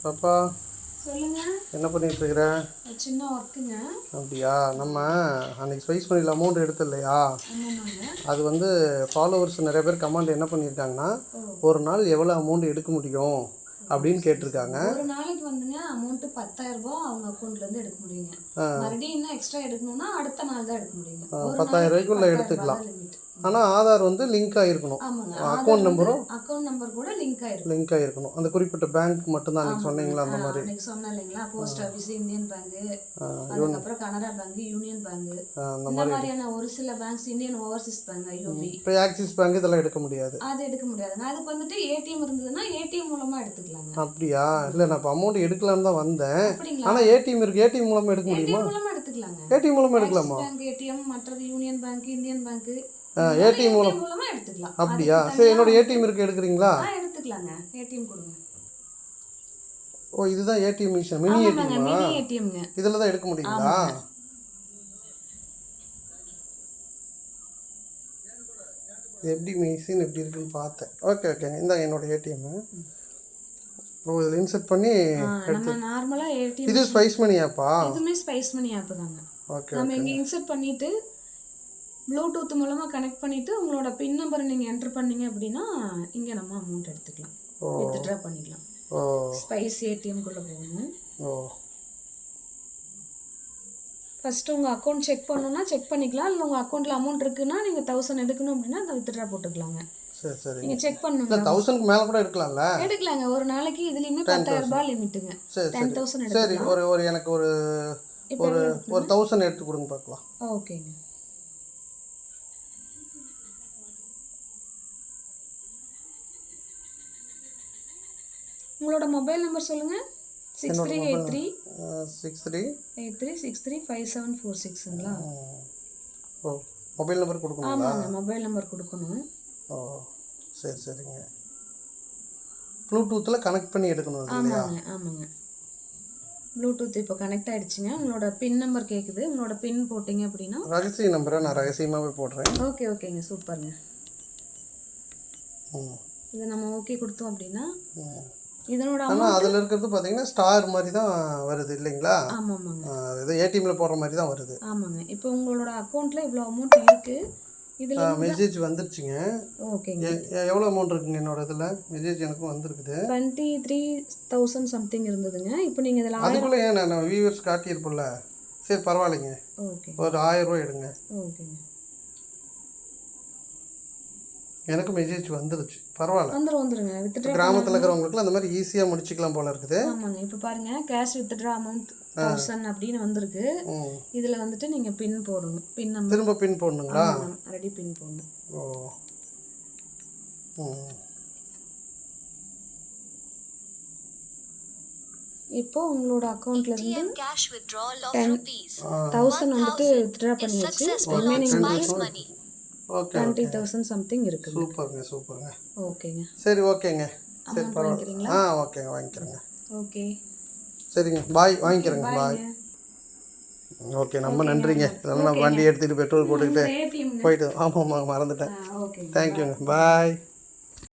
பாப்பா சொல்லுங்க. என்ன பண்ணிட்டு இருக்கிற? சின்ன ஒர்க்குங்க. அப்படியா? நம்ம அன்னைக்கு ஸ்பைஸ் பண்ணியில் அமௌண்ட் எடுத்து இல்லையா, ஆமாங்க. அது வந்து ஃபாலோவர்ஸ் நிறைய பேர் கமெண்ட் என்ன பண்ணியிருக்காங்கன்னா, ஒரு நாள் எவ்வளோ அமௌண்ட் எடுக்க முடியும் அப்படின்னு கேட்டிருக்காங்க. ஒரு நாளைக்கு வந்துங்க அமௌண்ட் 10,000 ரூபாய் அவங்க அக்கௌண்ட்லேருந்து எடுக்க முடியுங்க. மறுபடியும் இன்னும் எக்ஸ்ட்ரா எடுக்கணும்னா அடுத்த நாள் தான் எடுக்க முடியுங்க. 10,000 ரூபாய்க்குள்ளே எடுத்துக்கலாம். ஆனால் ஆதார் வந்து லிங்க் ஆகிருக்கணும். அக்கௌண்ட் நம்பர் கூட லிங்க் ஆகிருக்கணும். அந்த குறிப்பிட்ட பேங்க் மட்டும்தான் அன்றைக்கி சொன்னீங்களா? அந்த மாதிரி அன்றைக்கி சொன்னேன் இல்லைங்களா? போஸ்ட் ஆஃபீஸ், இந்தியன் பேங்க்கு, அதுக்கப்புறம் கனரா பேங்க், யூனியன் பேங்க், இந்த மாதிரியான ஒரு சில banks, Indian Overseas bank, IOB, இப்போ ஆக்சிஸ் பேங்க் இதெல்லாம் எடுக்க முடியாது. அது எடுக்க முடியாதுங்க. அதுக்கு வந்துட்டு ஏடிஎம் இருந்ததுன்னா ஏடிஎம் மூலமாக எடுத்துக்கலாங்க. அப்படியா? இல்லை, நான் இப்போ அமௌண்ட் எடுக்கலான்னு தான் வந்தேன். ஆனால் ஏடிஎம் இருக்குது, ஏடிஎம் மூலமாக எடுக்க முடியுமா? மூலமாக எடுத்துக்கலாங்க. ஏடிஎம் மூலமாக எடுக்கலாமா? பேங்க் ஏடிஎம், மற்றது union bank, Indian bank, ATM மூலமா எடுத்துக்கலாம். அப்படியா? சரி, என்னோட ஏடிஎம் இருக்கு, எடுக்கிறீங்களா? எடுத்துக்கலாங்க. ஏடிஎம் கொடுங்க. ஓ, இதுதான் ஏடிஎம் மிஷின், மினி ஏடிஎம்ங்க. இதில் தான் எடுக்க முடியுங்களா? எப்படி மிஷின் எப்படி இருக்குன்னு பார்த்தேன். ஓகே ஓகேங்க, இந்தாங்க என்னோட ஏடிஎம். ஓ, இதில் இன்செர்ட் பண்ணி நம்ம நார்மலாக ஏடிஎம். இது ஸ்பைஸ் மணி ஆப்பா? இதுவுமே ஸ்பைஸ் மணி ஆப் தாங்க. ஓகே, நம்ம இங்கே இன்செர்ட் பண்ணிவிட்டு ப்ளூடூத் மூலமாக கனெக்ட் பண்ணிவிட்டு உங்களோட பின் நம்பரை நீங்கள் என்ட்ரு பண்ணீங்க அப்படின்னா இங்கே நம்ம அமௌண்ட் எடுத்துக்கலாம், வித்ட்ரா பண்ணிக்கலாம். ஸ்பைஸ் ஏடிஎம்குள்ளே போகணும். ஃபஸ்ட்டு உங்கள் அக்கௌண்ட் செக் பண்ணணுன்னா செக் பண்ணிக்கலாம். இல்லை உங்கள் அக்கௌண்ட்டில் அமௌண்ட் இருக்குன்னா நீங்கள் 1000 எடுக்கணும் அப்படின்னா அதை வித்ட்ரா போட்டுக்கலாங்க. சரி சரி, நீங்கள் செக் பண்ணுங்க. 1000க்கு மேலே கூட எடுக்கலாம்ல? எடுக்கலாங்க. ஒரு நாளைக்கு இதுலேயுமே 10,000 ரூபாய் லிமிட்டுங்க. 10,000 எடுத்து. சரி, ஒரு எனக்கு ஒரு 1000 எடுத்து கொடுங்க பார்க்கலாம். ஓகேங்க. உங்களோட மொபைல் நம்பர் சொல்லுங்கள். 6383635746ங்களா? ஓ, மொபைல் நம்பர் கொடுக்கணும். ஆமாங்க, மொபைல் நம்பர் கொடுக்கணும். ஓ, சரி சரிங்க. ப்ளூடூத்தில் கனெக்ட் பண்ணி எடுக்கணும் இல்லையா? ஆமாங்க. ப்ளூடூத் இப்போ கனெக்ட் ஆகிடுச்சிங்க. உங்களோட பின் நம்பர் கேட்குது. உங்களோட பின் போட்டிங்க அப்படின்னா ரகசிய நம்பரை நான் ரகசியமாகவே போடுறேன். ஓகேங்க, சூப்பருங்க. இதை நம்ம ஓகே கொடுத்தோம் அப்படின்னா இதனோட ஆனால் அதில் இருக்கிறது பார்த்தீங்கன்னா ஸ்டார் மாதிரி தான் வருது இல்லைங்களா? ஆமாங்க, இது ஏடிஎம்ல போடுற மாதிரி தான் வருது. ஆமாங்க. இப்போ உங்களோட அக்கௌண்ட்டில் இவ்வளோ அமௌண்ட் இருக்குது. இதில் மெசேஜ் வந்துருச்சுங்க. ஓகேங்க. எவ்வளோ அமௌண்ட் இருக்குங்க என்னோட இதில்? மெசேஜ் எனக்கும் வந்திருக்குது. 23,000 சம்திங் இருந்ததுங்க. இப்போ நீங்கள் இதில் அதுக்குள்ளே ஏன் நான் வியூவர்ஸ் காட்டியிருப்போம்ல. சரி, பரவாயில்லைங்க. ஓகே, ஒரு 1000 ரூபா எடுங்க. ஓகேங்க. எனக்கு மெசேஜ் வந்துருச்சு. பரவாயில்ல, வந்துருங்க. வித்ட்ரா கிராமத்தில் இருக்கிறவங்களுக்குலாம் அந்த மாதிரி ஈஸியாக முடிச்சிக்கலாம் போல இருக்குது. ஆமாங்க. இப்போ பாருங்கள், கேஷ் வித்ட்ரா அமௌண்ட் 1000 அப்படின்னு வந்திருக்கு. இதில் வந்துட்டு நீங்கள் பின் போடணும். பின் நம்பர் திரும்ப பின் போடணுங்களா? ரெடி பின் போடணும். இப்போ உங்களோட அக்கௌண்ட்ல இருந்து 10,000 வந்துட்டு வித்ட்ரா பண்ணியாச்சு. ரிமைனிங் 20,000 சம்திங் இருக்குது. சூப்பருங்க. ஓகேங்க. சரி, ஓகேங்க. சரி, பரவாயில்ல. ஓகேங்க, வாங்கிக்கிறேங்க. ஓகே, சரிங்க, பாய். வாங்கிக்கிறேங்க, பாய். ஓகே, ரொம்ப நன்றிங்க. இதெல்லாம் நான் வண்டி எடுத்துகிட்டு பெட்ரோல் போட்டுக்கிட்டு போயிட்டு. ஆமாம், மறந்துட்டேன். தேங்க்யூங்க, பாய்.